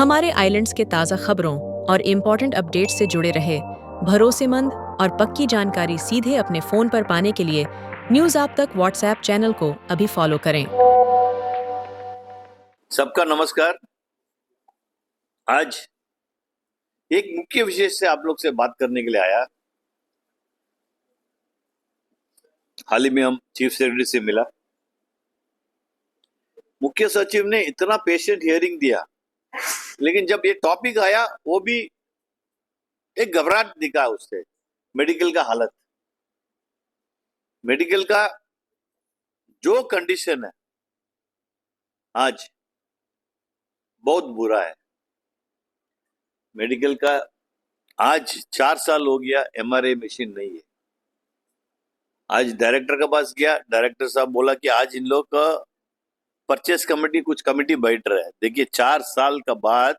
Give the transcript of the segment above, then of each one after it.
हमारे आइलैंड्स के ताज़ा खबरों और इम्पोर्टेंट अपडेट्स से जुड़े रहे भरोसेमंद और पक्की जानकारी सीधे अपने फ़ोन पर पाने के लिए न्यूज़ आप तक व्हाट्सएप चैनल को अभी फॉलो करें। सबका नमस्कार। आज एक मुख्य विषय से आप लोग से बात करने के लिए आया। हाल ही में हम चीफ सेक्रेटरी से मिला। मुख्य सचिव ने इतना पेशेंट हियरिंग दिया, लेकिन जब ये टॉपिक आया वो भी एक घबराहट दिखा उससे। मेडिकल का हालत, मेडिकल का जो कंडीशन है आज बहुत बुरा है। मेडिकल का आज 4 साल हो गया, एमआरआई मशीन नहीं है। आज डायरेक्टर के पास गया, डायरेक्टर साहब बोला कि आज इन लोग का परचेस कमेटी कुछ कमेटी बैठ रहा है। देखिए 4 साल का बाद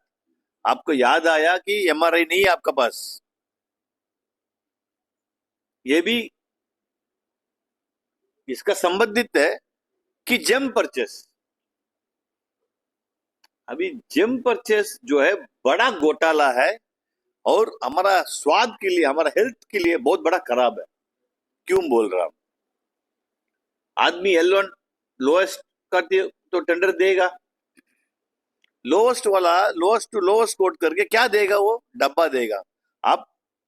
आपको याद आया कि एमआरआई नहीं है आपका पास। ये भी इसका संबंधित है कि जेम परचेस। अभी जेम परचेस जो है बड़ा घोटाला है और हमारा स्वाद के लिए, हमारा हेल्थ के लिए बहुत बड़ा खराब है। क्यों बोल रहा हूं? आदमी L1 लोएस्ट का तो टेंडर देगा, लोएस्ट वाला लोएस्ट टू लोएस्ट कोट करके क्या देगा? वो डब्बा देगा। आप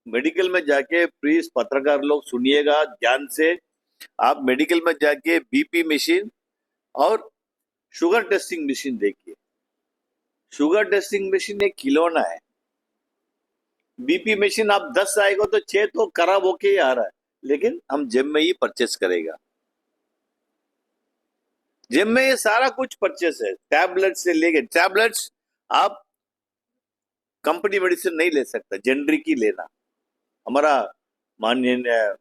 मेडिकल में जाके प्लीज पत्रकार लोग सुनिएगा ध्यान से। आप मेडिकल में जाके बीपी मशीन और शुगर टेस्टिंग मशीन देखिए। शुगर टेस्टिंग मशीन एक खिलौना है। बीपी मशीन आप 10 आएगा तो 6 तो खराब होके ही आ रहा है, लेकिन हम जिम में ही परचेस करेगा। जिम में ये सारा कुछ परचेस है, टैबलेट से लेके टैबलेट्स आप कंपनी मेडिसिन नहीं ले सकता, जेनरिक ही लेना। हमारा माननीय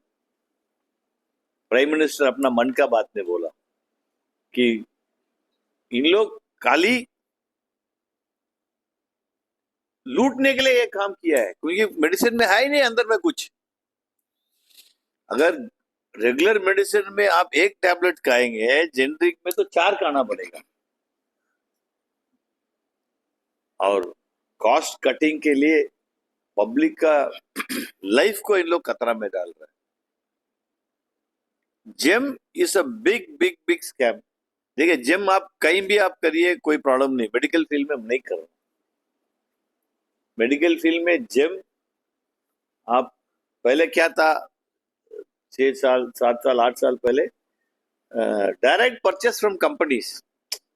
प्राइम मिनिस्टर अपना मन का बात ने बोला कि इन लोग खाली लूटने के लिए ये काम किया है, क्योंकि मेडिसिन में है ही नहीं अंदर में कुछ। अगर रेगुलर मेडिसिन में आप एक टैबलेट खाएंगे, जेनरिक में तो 4 खाना पड़ेगा। और कॉस्ट कटिंग के लिए पब्लिक का लाइफ को इन लोग खतरा में डाल रहे हैं। GeM is a big big big scam. देखिए जेम आप कहीं भी आप करिए, कोई प्रॉब्लम नहीं। मेडिकल फील्ड में हम नहीं कर रहे। मेडिकल फील्ड में जेम आप पहले क्या था, 6 साल 7 साल 8 साल पहले डायरेक्ट परचेस फ्रॉम कंपनीज।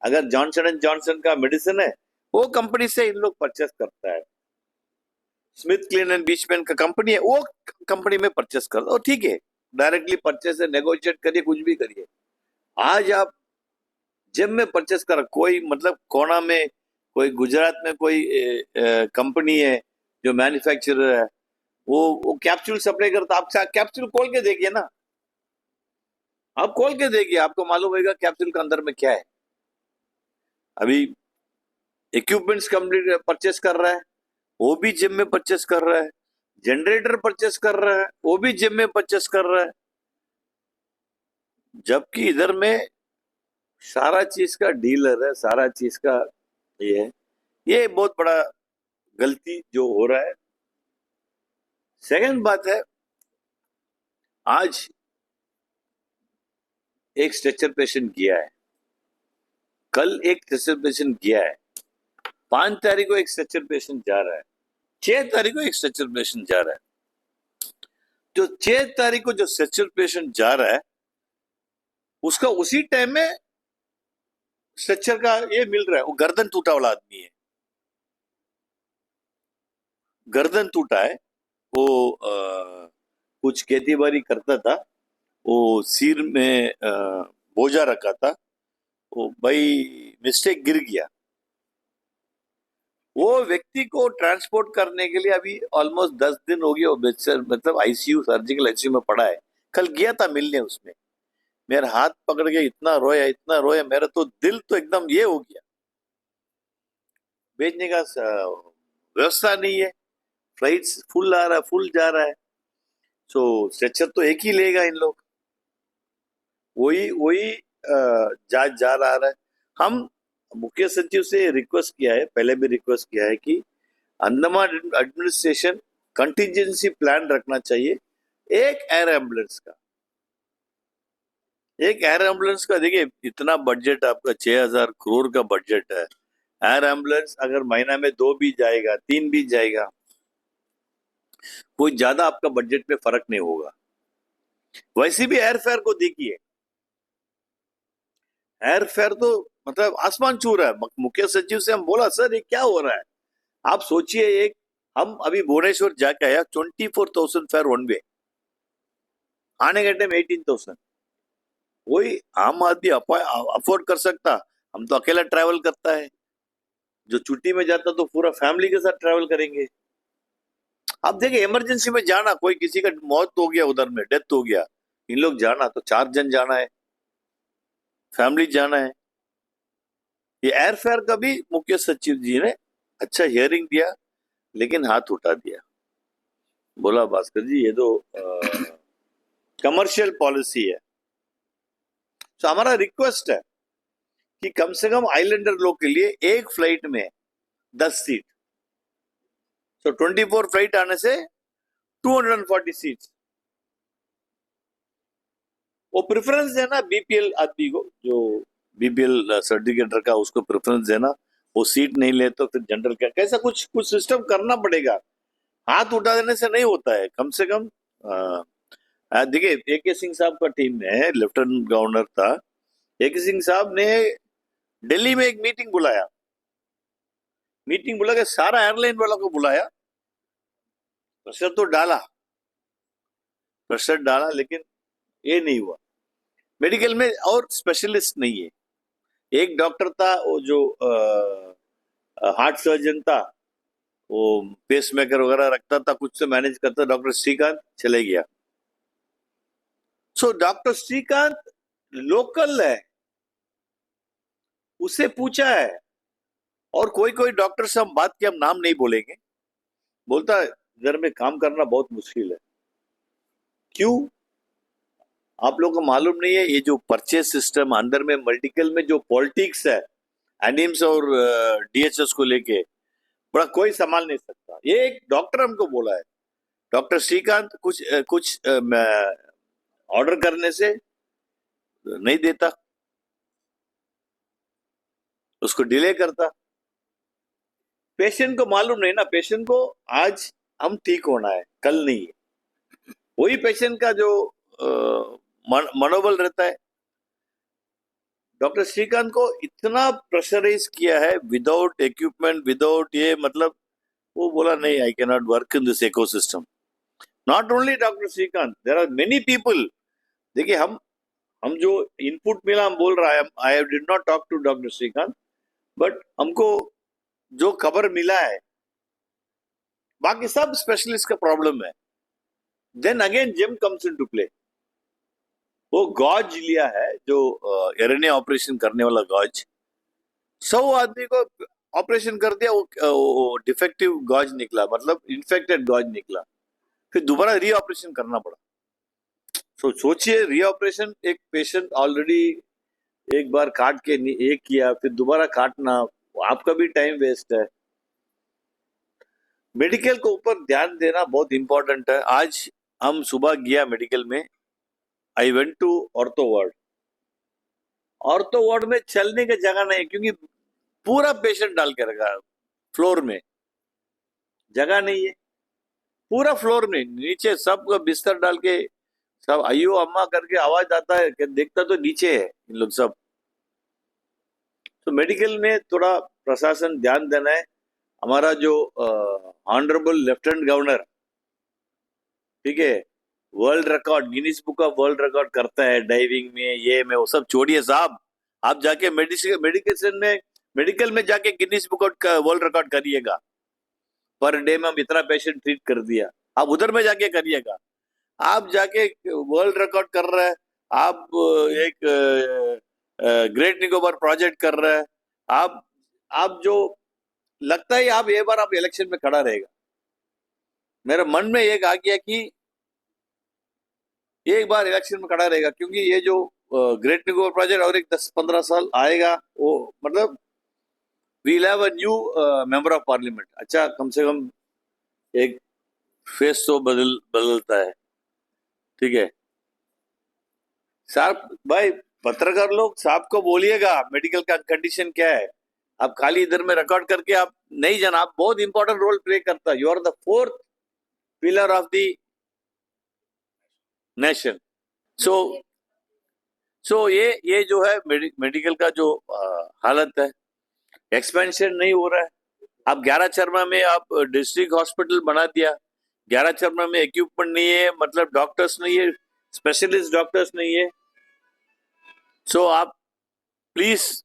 अगर जॉनसन एंड जॉनसन का मेडिसिन है वो कंपनी से इन लोग परचेस करता है। स्मिथ क्लीन एंड बीचमैन का कंपनी है, वो कंपनी में परचेस करता है। ठीक है, डायरेक्टली परचेस है, नेगोशिएट करिए, कुछ भी करिए। आज आप जिम में परचेस कर, कोई मतलब कोना में कोई गुजरात में कोई कंपनी है जो मैन्युफैक्चरर है, वो कैप्सूल सप्लाई करता। आप कैप्सूल खोल के देखिए ना, आप खोल के देखिए, आपको मालूम होगा कैप्सूल के अंदर में क्या है। अभी इक्विपमेंट्स कंपनी परचेस कर रहा है, वो भी जिम में परचेस कर रहा है। जनरेटर परचेस कर रहा है, वो भी जिम में परचेस कर रहा है। जबकि इधर में सारा चीज का डीलर है, सारा चीज का ये है। ये बहुत बड़ा गलती जो हो रहा है। सेकंड बात है, आज एक स्ट्रेचर पेशेंट गया है, कल एक स्ट्रेचर पेशेंट गया है, 5 तारीख को एक स्ट्रेचर पेशेंट जा रहा है, 6 तारीख को एक स्ट्रेचर पेशेंट जा रहा है। जो 6 तारीख को जो स्ट्रेचर पेशेंट जा रहा है, उसका उसी टाइम में स्ट्रेचर का ये मिल रहा है। वो गर्दन टूटा वाला आदमी है, गर्दन टूटा है। वो कुछ खेती बाड़ी करता था, वो सिर में बोझा रखा था, वो भाई मिस्टेक गिर गया। वो व्यक्ति को ट्रांसपोर्ट करने के लिए अभी ऑलमोस्ट 10 दिन हो गया, वो मतलब आईसीयू, सर्जिकल आईसीयू में पड़ा है। कल गया था मिलने, उसमें मेरा हाथ पकड़ के इतना रोया, इतना रोया, मेरा तो दिल तो एकदम ये हो गया। भेजने का व्यवस्था नहीं है, फ्लाइट्स फुल आ रहा है, फुल जा रहा है। सो स्ट्रेचर तो एक ही लेगा इन लोग, वही वही जा रहा है। हम मुख्य सचिव से रिक्वेस्ट किया है, पहले भी रिक्वेस्ट किया है कि अंडमान एडमिनिस्ट्रेशन कंटिजेंसी प्लान रखना चाहिए एक एयर एम्बुलेंस का। एक एयर एम्बुलेंस का देखिए, इतना बजट आपका 6,000 करोड़ का बजट है। एयर एम्बुलेंस अगर महीना में 2 भी जाएगा, 3 भी जाएगा, कोई ज्यादा आपका बजट में फर्क नहीं होगा। वैसे भी एयरफेयर को देखिए, एयरफेयर तो मतलब आसमान छू रहा है। मुख्य सचिव से हम बोला, सर ये क्या हो रहा है? आप सोचिए, एक हम अभी भुवनेश्वर जाके आया, 24,000 फेयर वन वे, आने के टाइम 18,000। कोई आम आदमी अफोर्ड कर सकता? हम तो अकेला ट्रैवल करता है, जो छुट्टी में जाता तो पूरा फैमिली के साथ ट्रैवल करेंगे। अब देखिए, इमरजेंसी में जाना, कोई किसी का मौत हो गया, उधर में डेथ हो गया, इन लोग जाना तो 4 जन जाना है, फैमिली जाना है। ये एयरफेयर का भी मुख्य सचिव जी ने अच्छा हियरिंग दिया, लेकिन हाथ उठा दिया। बोला, भास्कर जी ये तो कमर्शियल पॉलिसी है। तो हमारा रिक्वेस्ट है कि कम से कम आइलैंडर लोग के लिए एक फ्लाइट में 10 सीट, तो 24 फ्लाइट आने से 240 सीट्स। वो प्रेफरेंस देना बीपीएल आदमी को, जो बीपीएल सर्टिफिकेट रखा उसको प्रेफरेंस देना। वो सीट नहीं ले तो फिर जनरल का कैसा कुछ सिस्टम करना पड़ेगा। हाथ उठा देने से नहीं होता है। कम से कम देखिए, ए.के. सिंह साहब का टीम में लेफ्टिनेंट गवर्नर था, ए.के. सिंह साहब ने दिल्ली में एक मीटिंग बुलाया, मीटिंग बुला के सारा एयरलाइन वालों को बुलाया, प्रेशर तो डाला, प्रेशर डाला, लेकिन ये नहीं हुआ। मेडिकल में और स्पेशलिस्ट नहीं है। एक डॉक्टर था, वो जो हार्ट सर्जन था, वो पेस मेकर वगैरह रखता था, कुछ से मैनेज करता, डॉक्टर श्रीकांत चले गया। सो डॉक्टर श्रीकांत लोकल है, उससे पूछा है। और कोई कोई डॉक्टर से हम बात की, हम नाम नहीं बोलेंगे, बोलता है घर में काम करना बहुत मुश्किल है। क्यों? आप लोगों को मालूम नहीं है, ये जो परचेस सिस्टम अंदर में मेडिकल में जो पॉलिटिक्स है, एनिम्स और डीएचएस को लेके, बड़ा कोई संभाल नहीं सकता। ये एक डॉक्टर हमको बोला है, डॉक्टर श्रीकांत कुछ ऑर्डर करने से नहीं देता, उसको डिले करता। पेशेंट को मालूम नहीं ना, पेशेंट को आज हम ठीक होना है, कल नहीं है। वही पेशेंट का जो मनोबल रहता है। डॉक्टर श्रीकांत को इतना प्रेशराइज किया है, विदाउट इक्विपमेंट, विदाउट ये, मतलब वो बोला नहीं, I can not work in this ecosystem. Not only doctor Shrikant, there are many people. देखिए, हम जो इनपुट मिला, हम बोल रहा है, I did not talk to doctor Shrikant, but हमको जो खबर मिला है, बाकी सब स्पेशलिस्ट का प्रॉब्लम है। Then again Jim comes into play. वो गॉज लिया है, जो एरने ऑपरेशन करने वाला गॉज, 100 आदमी को ऑपरेशन कर दिया, वो डिफेक्टिव गॉज निकला, मतलब इन्फेक्टेड गॉज निकला, फिर दोबारा री ऑपरेशन करना पड़ा। सोचिए, री ऑपरेशन, एक पेशेंट ऑलरेडी एक बार काट के एक किया, फिर दोबारा काटना, आपका भी टाइम वेस्ट है। मेडिकल को ऊपर ध्यान देना बहुत इंपॉर्टेंट है। आज हम सुबह गया मेडिकल में, I went to ortho ward. Ortho ward में चलने की जगह नहीं, क्योंकि पूरा पेशेंट डाल के रखा है फ्लोर में, जगह नहीं है। पूरा फ्लोर में नीचे सब बिस्तर डाल के, सब अयो अम्मा करके आवाज आता है कि देखता तो नीचे है इन लोग सब। तो मेडिकल में थोड़ा प्रशासन ध्यान देना है। हमारा जो ऑनरेबल लेफ्टिनेंट गवर्नर, ठीक है, world record, Guinness book of world record करता है डाइविंग में, ये में, वो सब छोड़िए साहब। आप जाके मेडिकल में जाके Guinness book of world record करिएगा। पर डे में हम इतना पेशेंट ट्रीट कर दिया, आप उधर में जाके करिएगा। आप जाके वर्ल्ड रिकॉर्ड कर रहे हैं, आप एक ग्रेट निकोबार प्रोजेक्ट कर रहे हैं, आप जो लगता है आप ये बार आप इलेक्शन में खड़ा रहेगा। मेरे मन में एक आ गया कि एक बार इलेक्शन में खड़ा रहेगा, क्योंकि ये जो ग्रेट निकोबार प्रोजेक्ट और एक 10-15 साल आएगा, वो मतलब we'll have a new member of parliament. अच्छा, कम से कम एक फेस तो बदलता है, ठीक है साहब। भाई पत्रकार लोग साहब को बोलिएगा मेडिकल का कंडीशन क्या है। आप खाली इधर में रिकॉर्ड करके आप नहीं जाना, आप बहुत इंपॉर्टेंट रोल प्ले करता है। You are the fourth pillar of the nation. So ये जो है मेडिकल का जो हालत है, एक्सपेंशन नहीं हो रहा है। आप 11 चरमा में आप डिस्ट्रिक्ट हॉस्पिटल बना दिया, 11 चरमा में इक्विपमेंट नहीं है, मतलब डॉक्टर्स नहीं है, स्पेशलिस्ट डॉक्टर्स नहीं है। सो आप प्लीज,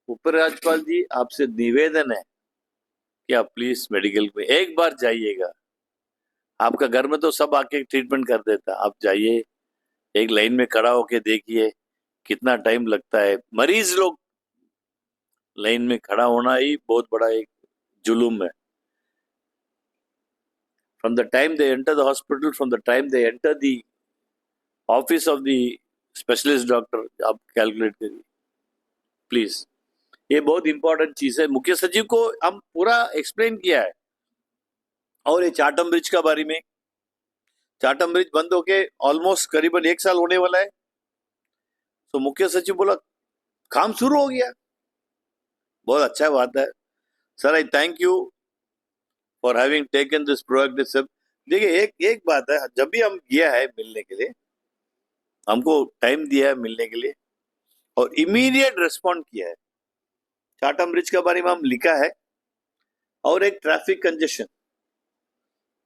उपराज्यपाल जी आपसे निवेदन है कि आप प्लीज मेडिकल में एक बार जाइएगा। आपका घर में तो सब आके ट्रीटमेंट कर देता, आप जाइए, एक लाइन में खड़ा होके देखिए कितना टाइम लगता है। मरीज लोग लाइन में खड़ा होना ही बहुत बड़ा एक जुलूम है। From the time they enter the hospital, from the time they enter the office of the specialist doctor, आप कैलकुलेट करिए प्लीज। ये बहुत इंपॉर्टेंट चीज है। मुख्य सचिव को हम पूरा एक्सप्लेन किया है। और ये चाटम ब्रिज का बारे में, चाटम ब्रिज बंद होके ऑलमोस्ट करीबन 1 साल होने वाला है। तो मुख्य सचिव बोला काम शुरू हो गया, बहुत अच्छा बात है sir. I thank you for having taken this proactive step. देखिए एक बात है, जब भी हम गया है मिलने के लिए, हमको टाइम दिया है मिलने के लिए और इमीडिएट रिस्पॉन्ड किया है। चाटम ब्रिज के बारे में हम लिखा है। और एक ट्रैफिक कंजेशन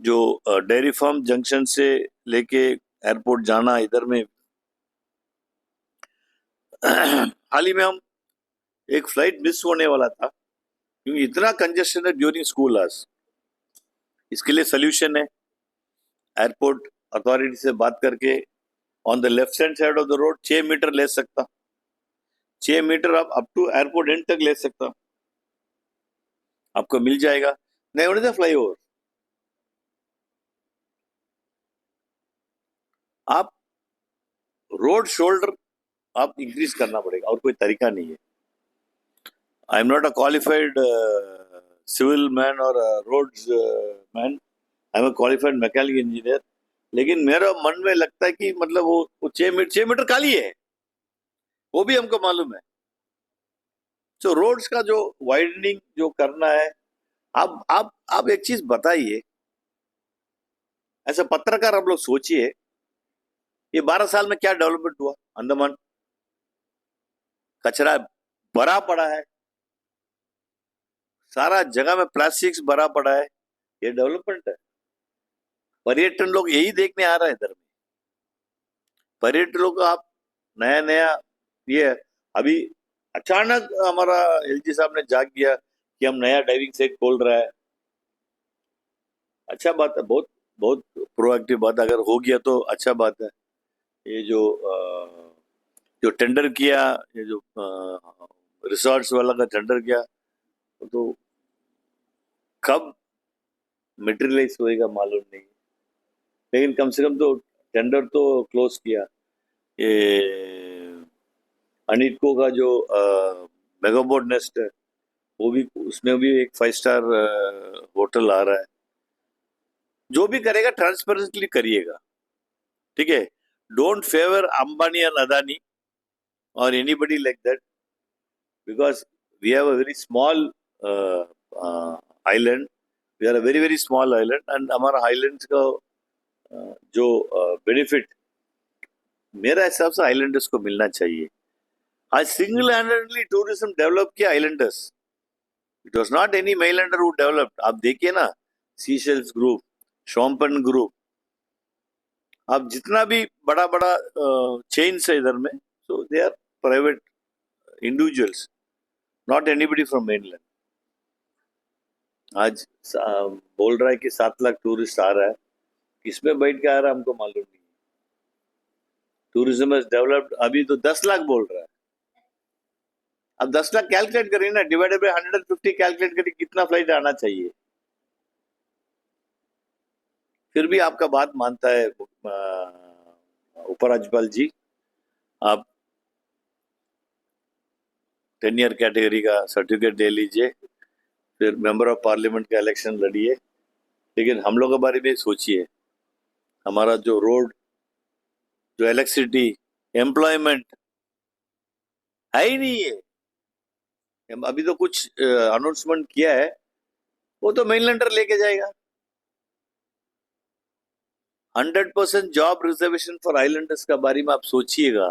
जो डेयरी फार्म जंक्शन से लेके एयरपोर्ट जाना, इधर में हाल ही में हम एक फ्लाइट मिस होने वाला था क्योंकि इतना कंजेशन है ड्यूरिंग स्कूल आवर्स। इसके लिए सोल्यूशन है, एयरपोर्ट अथॉरिटी से बात करके on the left hand side of the road 6 metre ले सकता, 6 मीटर आप अप टू एयरपोर्ट एंड तक ले सकता, आपको मिल जाएगा। नहीं होने फ्लाई ओवर, आप रोड शोल्डर आप इंक्रीज करना पड़ेगा और कोई तरीका नहीं है। I am not a qualified civil man और roads man, I am a qualified mechanical engineer. लेकिन मेरा मन में लगता है कि मतलब वो 6 मीटर खाली है, वो भी हमको मालूम है। तो रोड्स का जो वाइडनिंग जो करना है, आप एक चीज बताइए, ऐसा पत्रकार आप लोग सोचिए, ये 12 साल में क्या डेवलपमेंट हुआ? अंडमान कचरा भरा पड़ा है, सारा जगह में प्लास्टिक्स भरा पड़ा है, ये डेवलपमेंट है? पर्यटन लोग यही देखने आ रहा है इधर में। पर्यटन लोग आप नया नया ये अभी अचानक हमारा एलजी साहब ने जाग गया कि हम नया डाइविंग सेट खोल रहा है। अच्छा बात है, बहुत बहुत प्रोएक्टिव बात, अगर हो गया तो अच्छा बात है। ये जो टेंडर किया, ये जो रिसोर्ट्स वाला का टेंडर किया, तो कब मटेरियलाइज होएगा मालूम नहीं, लेकिन कम से कम तो टेंडर तो क्लोज किया। ये अनिटको का जो मेगाबोर्ड नेस्ट है, वो भी, उसमें भी एक 5 स्टार होटल आ रहा है। जो भी करेगा ट्रांसपेरेंटली करिएगा, ठीक है? Don't favour Ambani and Adani or anybody like that, because we have a very small island, we are a very very small island, and हमारा आइलैंड्स का जो बेनिफिट मेरा हिसाब से आइलैंडर्स को मिलना चाहिए। आज सिंगल हैंडेडली टूरिज्म डेवलप किया islanders, it was not any mainlander who developed. आप देखिए ना, सीशेल्स ग्रुप, शॉम्पन ग्रुप, आप जितना भी बड़ा बड़ा चेन्स है इधर में, so they are private individuals, not anybody from mainland. आज बोल रहा है कि 7 लाख टूरिस्ट आ रहा है, किसमें बैठ के आ रहा है हमको मालूम नहीं। टूरिज्म इज डेवलप्ड, अभी तो 10 लाख बोल रहा है। अब 10 लाख कैलकुलेट करिए ना, डिवाइडेड बाय 150 कैलकुलेट करिए कितना फ्लाइट आना चाहिए। फिर भी आपका बात मानता है उपराज्यपाल जी, आप 10 ईयर कैटेगरी का सर्टिफिकेट ले लीजिए, फिर मेंबर ऑफ पार्लियामेंट का इलेक्शन लड़िए। लेकिन हम लोग के बारे में सोचिए, हमारा जो रोड, जो इलेक्ट्रिसिटी, एम्प्लॉयमेंट है ही नहीं है। अभी तो कुछ अनाउंसमेंट किया है, वो तो मेनलैंडर लेके जाएगा। 100% जॉब रिजर्वेशन फॉर आइलैंडर्स का बारे में आप सोचिएगा,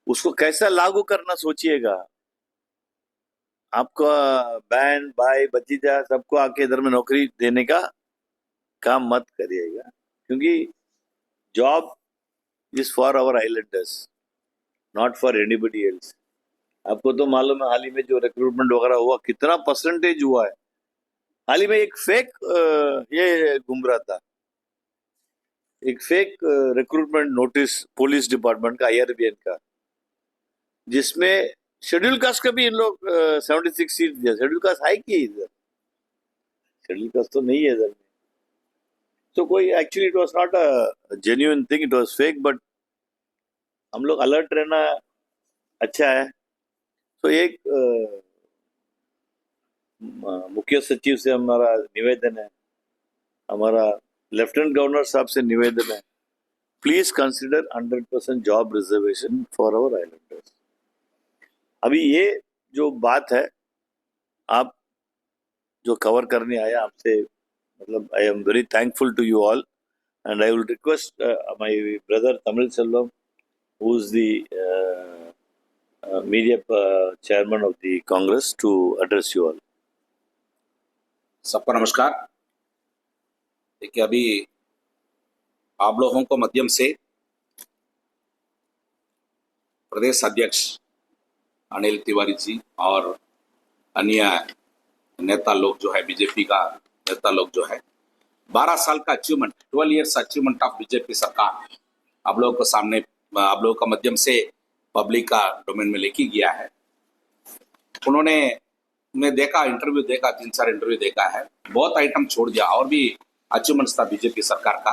उसको कैसा लागू करना सोचिएगा। आपका बहन भाई भतीजा सबको आके इधर में नौकरी देने का काम मत करिएगा, क्योंकि job is for our islanders, not for anybody else. आपको तो मालूम है हाल ही में जो रिक्रूटमेंट वगैरह हुआ, कितना परसेंटेज हुआ है। हाल ही में एक फेक ये घूम रहा था, एक fake recruitment notice police department का, IRBN का, जिसमें शेड्यूल कास्ट का भी इन लोग 76 सीट दिया। शेड्यूल कास्ट है कि इधर? शेड्यूल कास्ट तो नहीं है इधर में। तो कोई actually it was not a genuine thing, it was fake. But हम लोग अलर्ट रहना अच्छा है। तो एक मुख्य सचिव से हमारा निवेदन है, हमारा लेफ्टिनेंट गवर्नर साहब से निवेदन है, please consider 100% job reservation for our islanders. अभी ये जो बात है, आप जो कवर करने आया, आपसे मतलब I am very thankful to you all, and I will request my brother Tamil Selvam, who is the media chairman of the Congress, to address you all. सबको नमस्कार। देखिए, अभी आप लोगों को माध्यम से प्रदेश अध्यक्ष अनिल तिवारी जी और अन्य नेता लोग जो है, बीजेपी का नेता लोग जो है, 12 साल का achievement, 12 years achievement of BJP सरकार आप लोगों को सामने, आप लोगों का माध्यम से पब्लिक का डोमेन में लेके गया है। उन्होंने, मैं देखा, इंटरव्यू देखा, 3-4 इंटरव्यू देखा है, बहुत आइटम छोड़ दिया। और भी अचीवमेंट्स था बीजेपी सरकार का,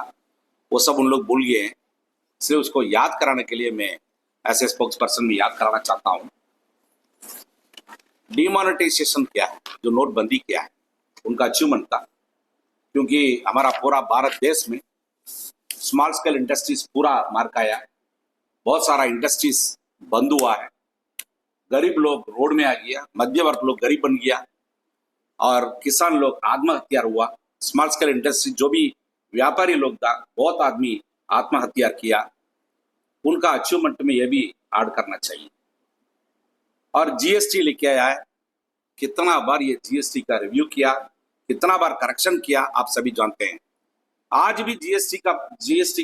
वो सब उन लोग भूल गए हैं। इसलिए उसको याद कराने के लिए मैं ऐसे स्पोक्स पर्सन में याद कराना चाहता हूँ। डिमोनेटाइजेशन क्या है, जो नोटबंदी क्या है, उनका अचीवमेंट था। क्योंकि हमारा पूरा भारत देश में स्मॉल स्केल इंडस्ट्रीज पूरा मार खाया, बहुत सारा इंडस्ट्रीज बंद हुआ है, गरीब लोग रोड में आ गया, मध्य वर्ग लोग गरीब बन गया, और किसान लोग आत्महत्या हुआ। स्मॉल स्केल इंडस्ट्री जो भी व्यापारी लोग था, बहुत आदमी आत्महत्या किया। उनका अचीवमेंट में यह भी ऐड करना चाहिए। और GST लेके आया है, कितना बार ये GST का रिव्यू किया, कितना बार करेक्शन किया, आप सभी जानते हैं। आज भी GST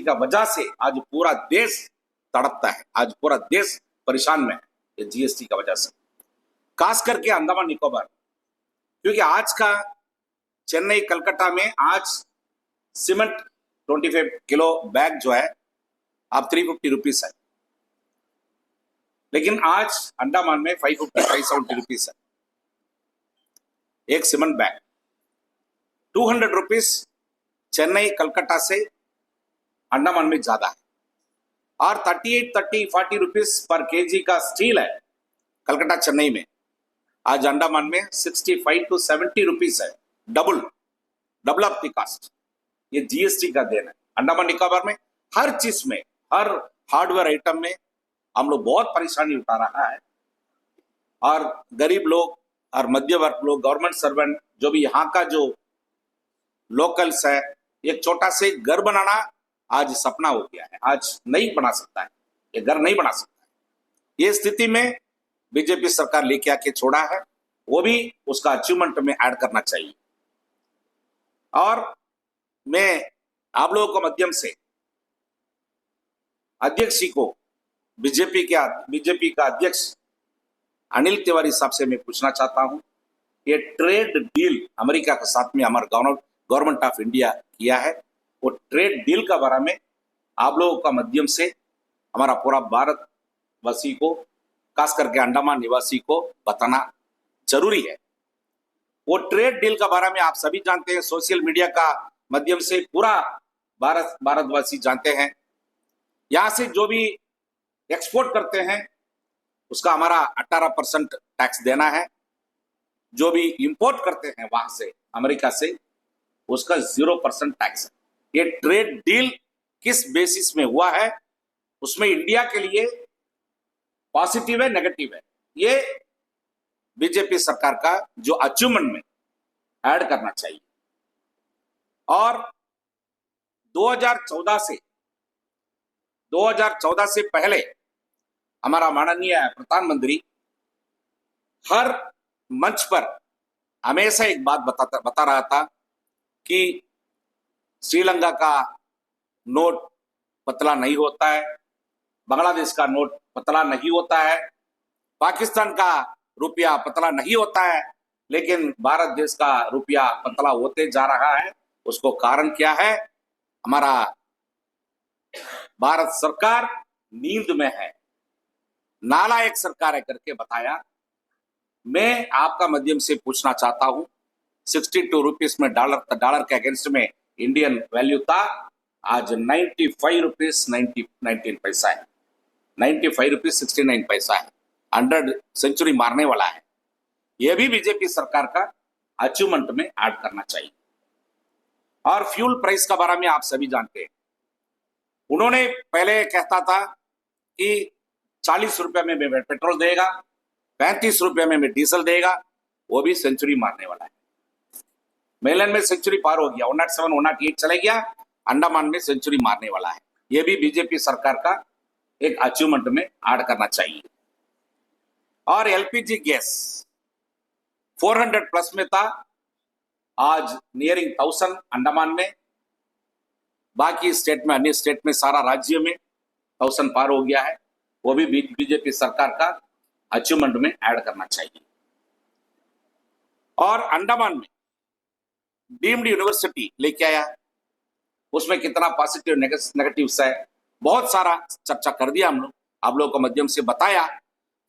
का वजह से आज पूरा देश तड़पता है, आज पूरा देश परेशान में है, ये GST का वजह से, खास करके अंडमान निकोबार। क्योंकि आज का चेन्नई कलकत्ता में आज सीमेंट 25 किलो बैग जो है आप 350 रुपीज है, लेकिन आज अंडमान में 570 रुपीज है एक cement bag. 200 rupees Chennai Calcutta से अंडमान में ज्यादा है। और 30-40 रुपीज पर केजी का स्टील है कलकत्ता चेन्नई में, आज अंडमान में 65 to 70 रुपीज है, डबल ऑफ द कास्ट। ये GST का देन है। अंडमान निकोबार में हर चीज में, हर हार्डवेयर आइटम में हम लोग बहुत परेशानी उठा रहा है। और गरीब लोग और मध्य वर्ग लोग, गवर्नमेंट सर्वेंट, जो भी यहाँ का जो लोकल्स है, एक छोटा से घर बनाना आज सपना हो गया है, आज नहीं बना सकता है, ये घर नहीं बना सकता है। ये स्थिति में बीजेपी सरकार लेके आके छोड़ा है, वो भी उसका अचीवमेंट में ऐड करना चाहिए। और मैं आप लोगों के माध्यम से अध्यक्ष जी को, बीजेपी का अध्यक्ष अनिल तिवारी साहब से मैं पूछना चाहता हूं, ये ट्रेड डील अमेरिका के साथ में हमारा गवर्नमेंट ऑफ इंडिया किया है, वो ट्रेड डील का बारे में आप लोगों का माध्यम से हमारा पूरा भारतवासी को, खास करके अंडमान निवासी को बताना जरूरी है। वो ट्रेड डील का बारे में आप सभी जानते हैं, सोशल मीडिया का माध्यम से पूरा भारतवासी जानते हैं। यहां से जो भी एक्सपोर्ट करते हैं उसका हमारा 18% टैक्स देना है। जो भी इंपोर्ट करते हैं वहां से, अमेरिका से, उसका 0% टैक्स है। ये ट्रेड डील किस बेसिस में हुआ है, उसमें इंडिया के लिए पॉजिटिव है, नेगेटिव है, ये बीजेपी सरकार का जो अचीवमेंट में ऐड करना चाहिए। और 2014 से पहले हमारा माननीय प्रधानमंत्री हर मंच पर हमेशा एक बात बता रहा था कि श्रीलंका का नोट पतला नहीं होता है, बांग्लादेश का नोट पतला नहीं होता है, पाकिस्तान का रुपया पतला नहीं होता है, लेकिन भारत देश का रुपया पतला होते जा रहा है। उसको कारण क्या है? हमारा भारत सरकार नींद में है, नालायक सरकार है करके बताया। मैं आपका माध्यम से पूछना चाहता हूं, 62 रुपीस में डॉलर के अगेंस्ट में इंडियन वैल्यू था, आज 95 रुपीस 19 पैसा है, 95 रुपीस 69 पैसा है। 100 सेंचुरी मारने वाला है। यह भी बीजेपी सरकार का अचीवमेंट में ऐड करना चाहिए। और फ्यूल प्राइस का बारे में आप सभी जानते हैं। उन्होंने पहले कहता था कि 40 रुपए में पेट्रोल देगा, 35 रुपए में डीजल देगा, वो भी सेंचुरी मारने वाला है। मेलैंड में सेंचुरी पार हो गया, 107, 108 चले गया, अंडमान में सेंचुरी मारने वाला है। यह भी बीजेपी सरकार का एक अचीवमेंट में ऐड करना चाहिए। और एलपीजी गैस 400 प्लस में था, आज नियरिंग 1000 अंडमान में, बाकी स्टेट में, अन्य स्टेट में, सारा राज्य में 1000 पार हो गया है। वो भी बीजेपी सरकार का अचीवमेंट में ऐड करना चाहिए। और अंडमान में डीम्ड यूनिवर्सिटी लेके आया, उसमें कितना पॉजिटिव नेगेटिव है, बहुत सारा चर्चा कर दिया हम लोग, आप लोगों के माध्यम से बताया।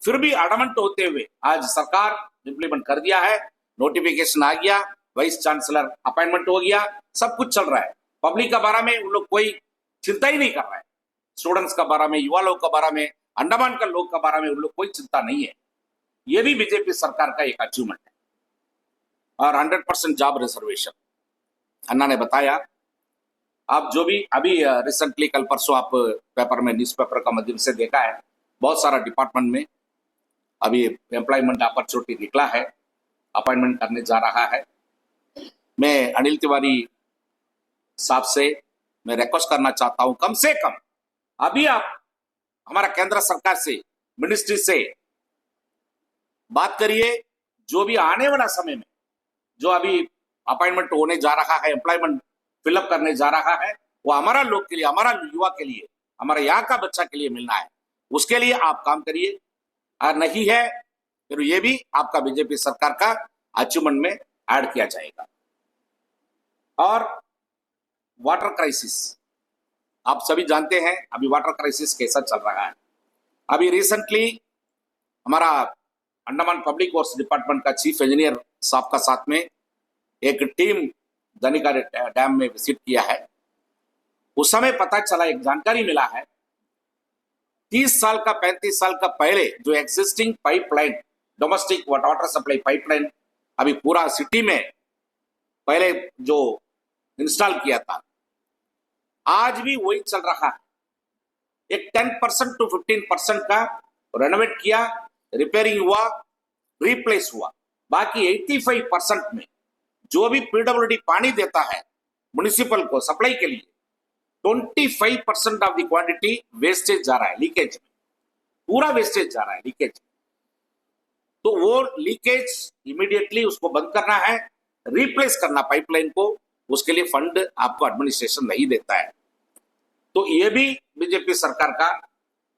फिर भी एडमेंट होते हुए आज सरकार इंप्लीमेंट कर दिया है, नोटिफिकेशन आ गया, वाइस चांसलर अपॉइंटमेंट हो गया, सब कुछ चल रहा है। पब्लिक का बारे में उन लोग कोई चिंता ही नहीं कर रहा है, स्टूडेंट्स का बारे में, युवा लोग का बारे में, अंडमान का लोग का बारे में उन लोग कोई चिंता नहीं है। ये भी बीजेपी सरकार का एक अचीवमेंट है। और 100% जॉब रिजर्वेशन अन्ना ने बताया। आप जो भी अभी रिसेंटली कल परसों आप पेपर में, न्यूज पेपर का माध्यम से देखा है, बहुत सारा डिपार्टमेंट में अभी एम्प्लॉयमेंट अपॉर्चुनिटी निकला है, अपॉइंटमेंट करने जा रहा है। मैं अनिल तिवारी साहब से मैं रिक्वेस्ट करना चाहता हूं, कम से कम अभी आप हमारा केंद्र सरकार से, मिनिस्ट्री से बात करिए। जो भी आने वाला समय में जो अभी अपॉइंटमेंट होने जा रहा है, एम्प्लॉयमेंट फिलअप करने जा रहा है, वो हमारा लोग के लिए, हमारा युवा के लिए, हमारे यहाँ का बच्चा के लिए मिलना है। उसके लिए आप काम करिए। और नहीं है फिर ये भी आपका बीजेपी सरकार का अचीवमेंट में ऐड किया जाएगा। और वाटर क्राइसिस आप सभी जानते हैं, अभी वाटर क्राइसिस कैसा चल रहा है। अभी रिसेंटली हमारा अंडमान पब्लिक वर्क्स डिपार्टमेंट का चीफ इंजीनियर साहब का साथ में एक टीम धनिका डैम में विजिट किया है। उस समय पता चला, एक जानकारी मिला है, 30 साल का 35 साल का पहले जो existing pipeline, domestic water supply pipeline अभी पूरा सिटी में पहले जो इंस्टॉल किया था, आज भी वही चल रहा है। एक 10% to 15% का रेनोवेट किया, रिपेयरिंग हुआ, रिप्लेस हुआ, बाकी 85% में जो भी पीडब्ल्यूडी पानी देता है म्युनिसिपल को सप्लाई के लिए, 25% ऑफ द क्वांटिटी वेस्टेज जा रहा है, लीकेज में, पूरा वेस्टेज जा रहा है लीकेज। तो वो लीकेज इमीडिएटली उसको बंद करना है, रिप्लेस करना पाइपलाइन को, उसके लिए फंड आपको एडमिनिस्ट्रेशन नहीं देता है। तो ये भी बीजेपी सरकार का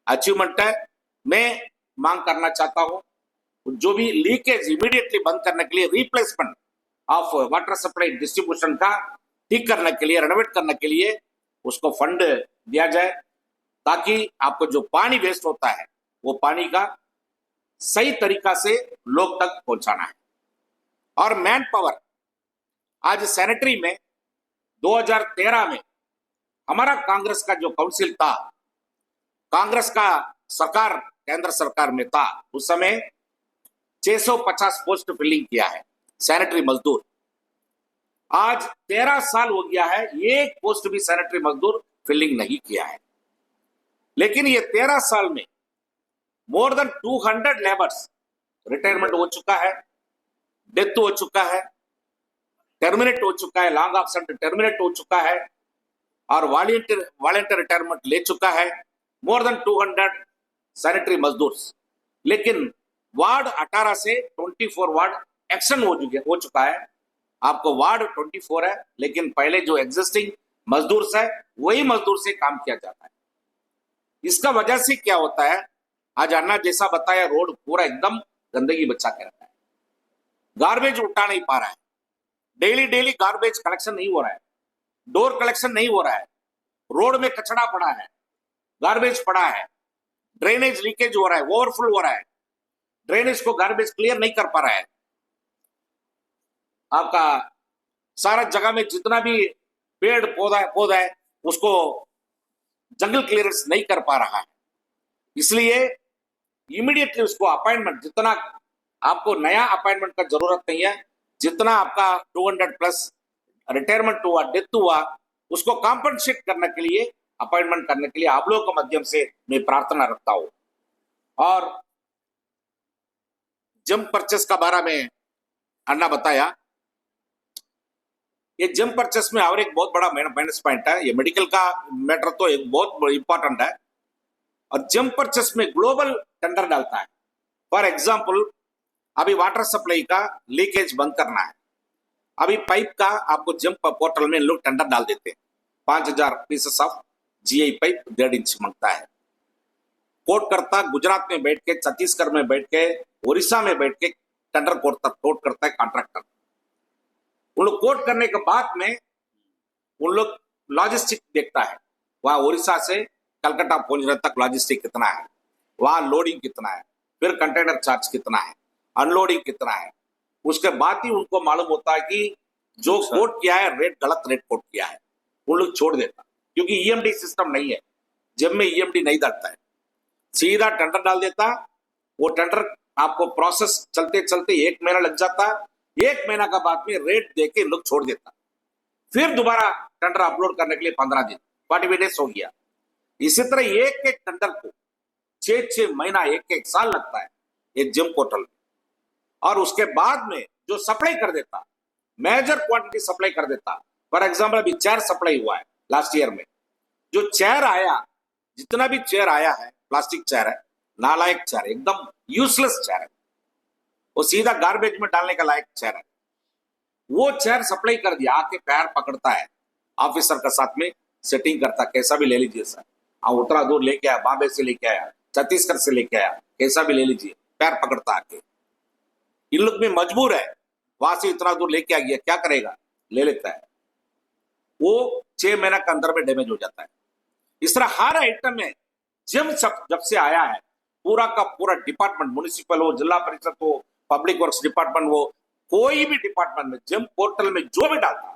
अचीवमेंट है। मैं मांग करना चाहता हूं, जो भी लीकेज इमीडिएटली बंद करने के लिए, replacement of water supply distribution का ठीक करने के लिए, रेनोवेट करने के लिए उसको फंड दिया जाए, ताकि आपको जो पानी वेस्ट होता है वो पानी का सही तरीका से लोग तक पहुंचाना है। और मैन पावर, आज सैनिटरी में 2013 में हमारा कांग्रेस का जो काउंसिल था, कांग्रेस का सरकार केंद्र सरकार में था उस समय 650 पोस्ट फिलिंग किया है सैनिटरी मजदूर। आज 13 साल हो गया है, एक पोस्ट भी सैनिटरी मजदूर फिलिंग नहीं किया है। लेकिन ये 13 साल में मोर देन 200 लेबर्स रिटायरमेंट हो चुका है, डेथ हो चुका है, टर्मिनेट हो चुका है, लॉन्ग एब्सेंट टर्मिनेट हो चुका है और वॉलंटियर रिटायरमेंट ले चुका है मोर देन 200 सैनिटरी मजदूर। लेकिन वार्ड 18 से 24 वार्ड एक्शन हो चुका है। आपको वार्ड 24 है, लेकिन पहले जो एग्जिस्टिंग मजदूर है वही मजदूर से काम किया जाता है। इसका वजह से क्या होता है, आज अन्ना जैसा बताया, रोड पूरा एकदम गंदगी बचा के रखा है, गार्बेज उठा नहीं पा रहा है, डेली गार्बेज कलेक्शन नहीं हो रहा है, डोर कलेक्शन नहीं हो रहा है, रोड में कचरा पड़ा है, गार्बेज पड़ा है, ड्रेनेज लीकेज हो रहा है, ओवरफ्लो हो रहा है, ड्रेनेज को गार्बेज क्लियर नहीं कर पा रहा है। आपका सारा जगह में जितना भी पेड़ पौधा है उसको जंगल क्लियरेंस नहीं कर पा रहा है। इसलिए इमीडिएटली उसको अपॉइंटमेंट, जितना आपको नया अपॉइंटमेंट का जरूरत नहीं है, जितना आपका 200 प्लस रिटायरमेंट हुआ, डेथ हुआ, उसको कॉम्पनसेट करने के लिए, अपॉइंटमेंट करने के लिए आप लोगों के माध्यम से मैं प्रार्थना रखता हूं। और जम परचेस का बारे में अन्ना बताया, ये जम परचेस में और एक बहुत बड़ा माइनस पॉइंट है। ये मेडिकल का मैटर तो एक बहुत इंपॉर्टेंट है, और जम परचेस में ग्लोबल टेंडर डालता है। फॉर एग्जाम्पल, अभी वाटर सप्लाई का लीकेज बंद करना है, अभी पाइप का आपको जम पोर्टल में लोग टेंडर डाल देते हैं, 5000 pieces of GI pipe 1.5 inch मांगता है। कोट करता गुजरात में बैठ के, छत्तीसगढ़ में बैठ के, उड़ीसा में बैठ के टेंडर कोट करता है कॉन्ट्रैक्टर। उन लोग कोट करने के बाद में उन लोग लॉजिस्टिक देखता है, वहां उड़ीसा से कलकत्ता पहुंचने तक लॉजिस्टिक कितना है, वहां लोडिंग कितना है, फिर कंटेनर चार्ज कितना है, अनलोडिंग कितना है। उसके बाद ही उनको मालूम होता है कि जो कोट किया है रेट गलत रेट कोट किया है, उन लोग छोड़ देता, क्योंकि ईएमडी सिस्टम नहीं है, जब में ईएमडी नहीं डालता है, सीधा टेंडर डाल देता। वो टेंडर आपको प्रोसेस चलते चलते 1 महीना लग जाता, 1 महीना का बाद में रेट देके लोग छोड़ देता, फिर दोबारा टेंडर अपलोड करने के लिए 15 दिन 45 डेज हो गया। इसी तरह एक एक टेंडर को 6 महीना 1 साल लगता है एक जिम पोर्टल में। और उसके बाद में जो सप्लाई कर देता, मेजर क्वांटिटी सप्लाई कर देता। फॉर एग्जाम्पल, अभी चेयर सप्लाई हुआ है लास्ट ईयर में, जो चेयर आया, जितना भी चेयर आया है, प्लास्टिक चेयर है, नालायक चेयर, एकदम यूजलेस चेयर है, वो सीधा गार्बेज में डालने का लायक चेयर है, वो चेयर सप्लाई कर दिया। आके पैर पकड़ता है, ऑफिसर का साथ में सेटिंग करता, कैसा भी ले लीजिए सर, उतना दूर लेके आया, बॉम्बे से लेके आया, छत्तीसगढ़ से लेके आया, कैसा भी ले लीजिए, पैर पकड़ता आके। इन लोग में मजबूर है, वहां से इतना दूर लेके आ गया, क्या करेगा, ले लेता है, वो 6 महीना के अंदर में डैमेज हो जाता है। इस तरह हर आइटम में जब से आया है, पूरा का पूरा डिपार्टमेंट, म्युनिसिपल हो, जिला परिषद हो, पब्लिक वर्क्स डिपार्टमेंट हो, कोई भी डिपार्टमेंट में जिम पोर्टल में जो भी डालता,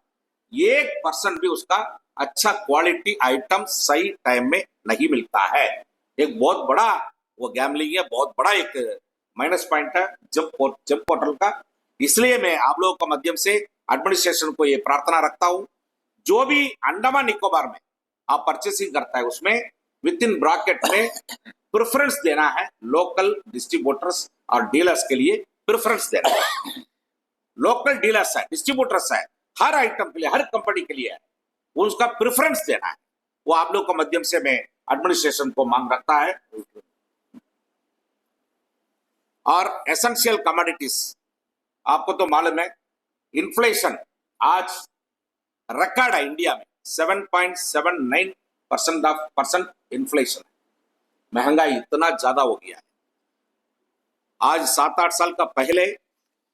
1% भी उसका अच्छा क्वालिटी आइटम सही टाइम में नहीं मिलता है। एक बहुत बड़ा वो गैम्बलिंग है, बहुत बड़ा एक माइनस पॉइंट है जिम पोर्टल का। इसलिए मैं आप लोगों के माध्यम से एडमिनिस्ट्रेशन को ये प्रार्थना रखता हूं, जो भी अंडमान निकोबार में आप परचेसिंग करता है, उसमें विद इन ब्रैकेट में प्रेफरेंस देना है, लोकल डिस्ट्रीब्यूटर्स और डीलर्स के लिए प्रेफरेंस देना है। लोकल डीलर्स है, डिस्ट्रीब्यूटर्स है, हर आइटम के लिए, हर कंपनी के लिए है, उसका प्रेफरेंस देना है। वो आप लोग के माध्यम से मैं एडमिनिस्ट्रेशन को मांग रखता है। और एसेंशियल कमोडिटीज, आपको तो मालूम है, इन्फ्लेशन आज रिकॉर्ड है इंडिया में, 7.79% इन्फ्लेशन, महंगाई इतना ज्यादा हो गया है। आज 7-8 साल का पहले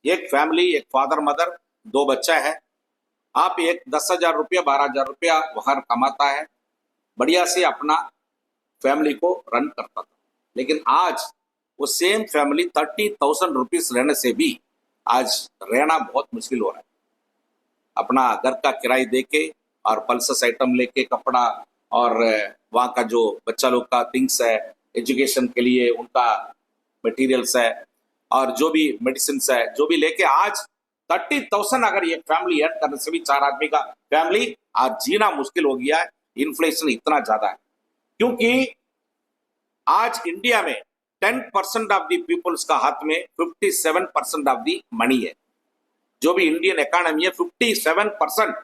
एक फैमिली, एक फादर मदर, 2 बच्चा है, आप एक 10,000 रुपया 12,000 रुपया बाहर कमाता है, बढ़िया से अपना फैमिली को रन करता था। लेकिन आज वो सेम फैमिली 30,000 रुपीज रहने से भी आज रहना बहुत मुश्किल हो रहा है। अपना घर का किराया दे के और पल्सेस आइटम लेके, कपड़ा और वहाँ का जो बच्चा लोग का थिंग्स है, एजुकेशन के लिए उनका मटेरियल्स है और जो भी मेडिसिन है, जो भी लेके आज 30,000 अगर ये फैमिली ऐड करने से भी 4 आदमी का फैमिली आज जीना मुश्किल हो गया है। इन्फ्लेशन इतना ज्यादा है क्योंकि आज इंडिया में 10% ऑफ द पीपल्स का हाथ में 57% ऑफ द मनी है। जो भी इंडियन इकोनॉमी है 57%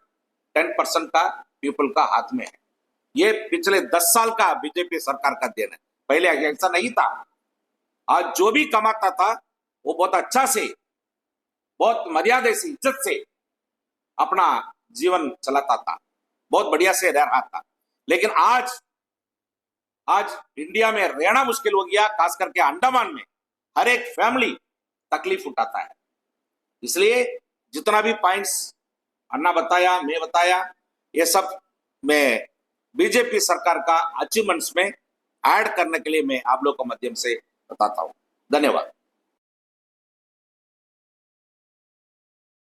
10% का पीपल का हाथ में है। ये पिछले 10 साल का बीजेपी सरकार का देन है, पहले ऐसा नहीं था। आज जो भी कमाता था वो बहुत अच्छा से, बहुत मर्यादा से, इज्जत से अपना जीवन चलाता था, बहुत बढ़िया से रह रहा था। लेकिन आज इंडिया में रहना मुश्किल हो गया, खास करके अंडमान में हर एक फैमिली तकलीफ उठाता है। इसलिए जितना भी पॉइंट्स अन्ना बताया, मैं बताया, ये सब मैं बीजेपी सरकार का अचीवमेंट्स में ऐड करने के लिए मैं आप लोगों के माध्यम से बताता हूं। धन्यवाद।